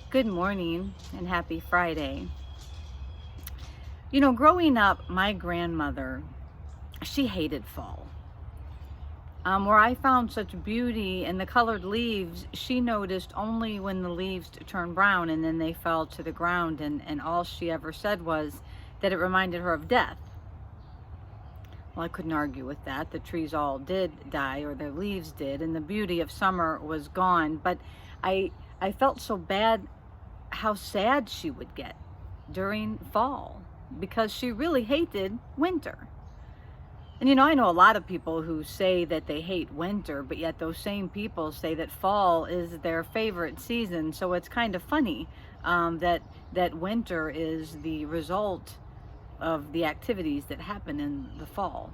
Good morning and happy Friday. Growing up, my grandmother, she hated fall. Where I found such beauty in the colored leaves, she noticed only when the leaves turned brown and then they fell to the ground. And all she ever said was that it reminded her of death. Well, I couldn't argue with that. The trees all did die, or their leaves did, and the beauty of summer was gone. But I, I felt so bad how sad she would get during fall because she really hated winter. And I know a lot of people who say that they hate winter, but yet those same people say that fall is their favorite season. So it's kind of funny that winter is the result of the activities that happen in the fall.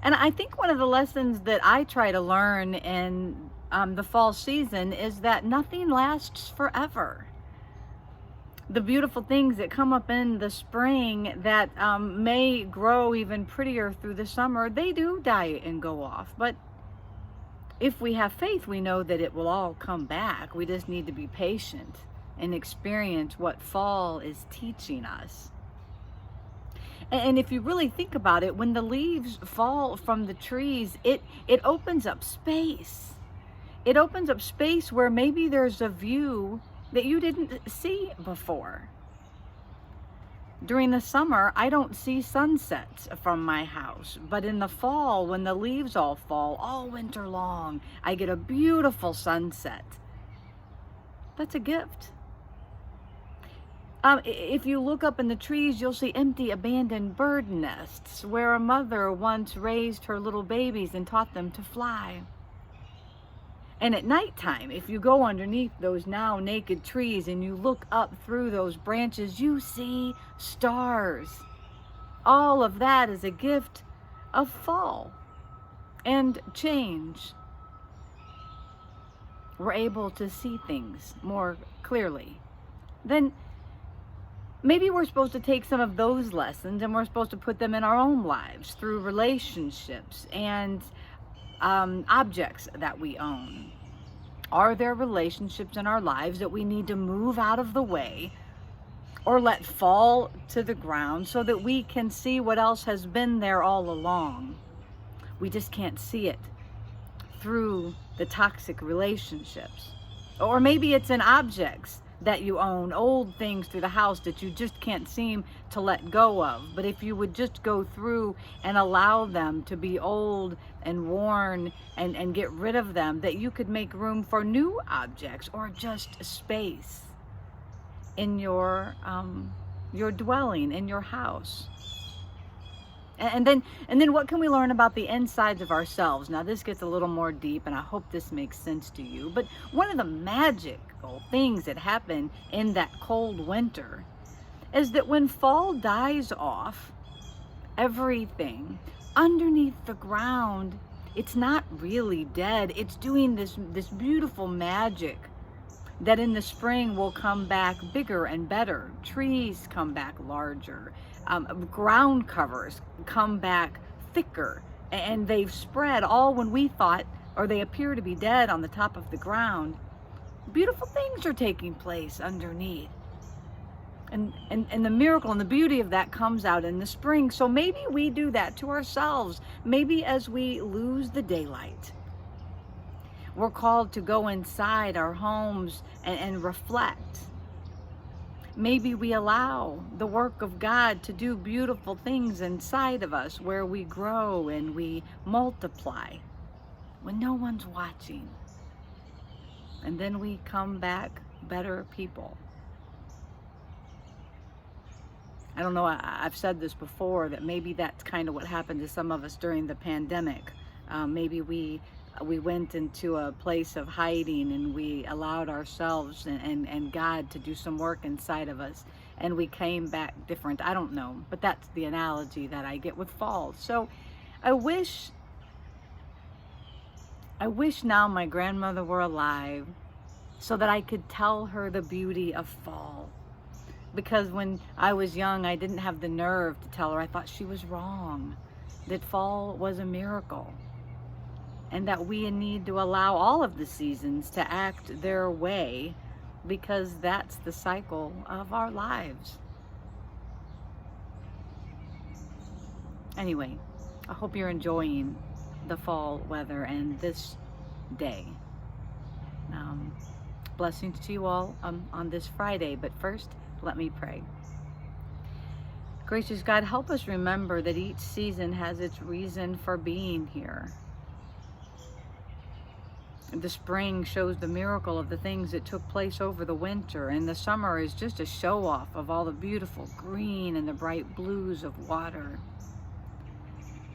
And I think one of the lessons that I try to learn in the fall season is that nothing lasts forever. The beautiful things that come up in the spring that may grow even prettier through the summer, they do die and go off. But if we have faith, we know that it will all come back. We just need to be patient and experience what fall is teaching us. And if you really think about it, when the leaves fall from the trees, it opens up space. It opens up space where maybe there's a view that you didn't see before. During the summer, I don't see sunsets from my house, but in the fall, when the leaves all fall, all winter long, I get a beautiful sunset. That's a gift. If you look up in the trees, you'll see empty, abandoned bird nests where a mother once raised her little babies and taught them to fly. And at nighttime, if you go underneath those now naked trees and you look up through those branches, you see stars. All of that is a gift of fall and change. We're able to see things more clearly. Then maybe we're supposed to take some of those lessons and we're supposed to put them in our own lives through relationships and objects that we own. Are there relationships in our lives that we need to move out of the way or let fall to the ground so that we can see what else has been there all along? We just can't see it through the toxic relationships. Or maybe it's in objects that you own, old things through the house that you just can't seem to let go of. But if you would just go through and allow them to be old and worn and get rid of them, that you could make room for new objects or just space in your dwelling, in your house. And then what can we learn about the insides of ourselves? Now this gets a little more deep and I hope this makes sense to you. But one of the magical things that happen in that cold winter is that when fall dies off, everything underneath the ground, it's not really dead. It's doing this beautiful magic that in the spring will come back bigger and better. Trees come back larger. Ground covers come back thicker, and they've spread all when we thought, or they appear to be dead on the top of the ground. Beautiful things are taking place underneath. And the miracle and the beauty of that comes out in the spring. So maybe we do that to ourselves. Maybe as we lose the daylight, we're called to go inside our homes and reflect. Maybe we allow the work of God to do beautiful things inside of us where we grow and we multiply when no one's watching. And then we come back better people. I don't know, I've said this before, that maybe that's kind of what happened to some of us during the pandemic. Maybe we went into a place of hiding and we allowed ourselves and God to do some work inside of us, and we came back different. I don't know, but that's the analogy that I get with fall. So I wish now my grandmother were alive so that I could tell her the beauty of fall. Because when I was young, I didn't have the nerve to tell her. I thought she was wrong, that fall was a miracle. and that we need to allow all of the seasons to act their way, because that's the cycle of our lives. Anyway, I hope you're enjoying the fall weather and this day. Blessings to you all on this Friday, but first, let me pray. Gracious God, help us remember that each season has its reason for being here. The spring shows the miracle of the things that took place over the winter, and the summer is just a show-off of all the beautiful green and the bright blues of water.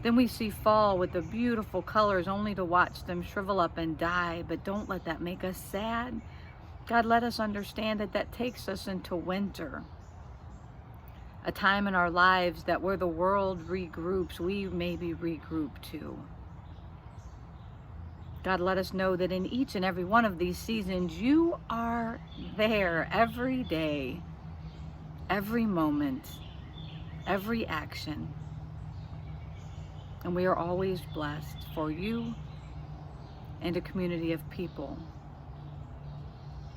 Then we see fall with the beautiful colors, only to watch them shrivel up and die. But don't let that make us sad. God, let us understand that that takes us into winter, a time in our lives that where the world regroups, we maybe regroup too. God, let us know that in each and every one of these seasons, you are there every day, every moment, every action. And we are always blessed for you and a community of people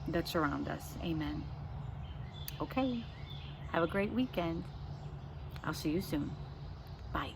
that surround us. Amen. Okay. Have a great weekend. I'll see you soon. Bye.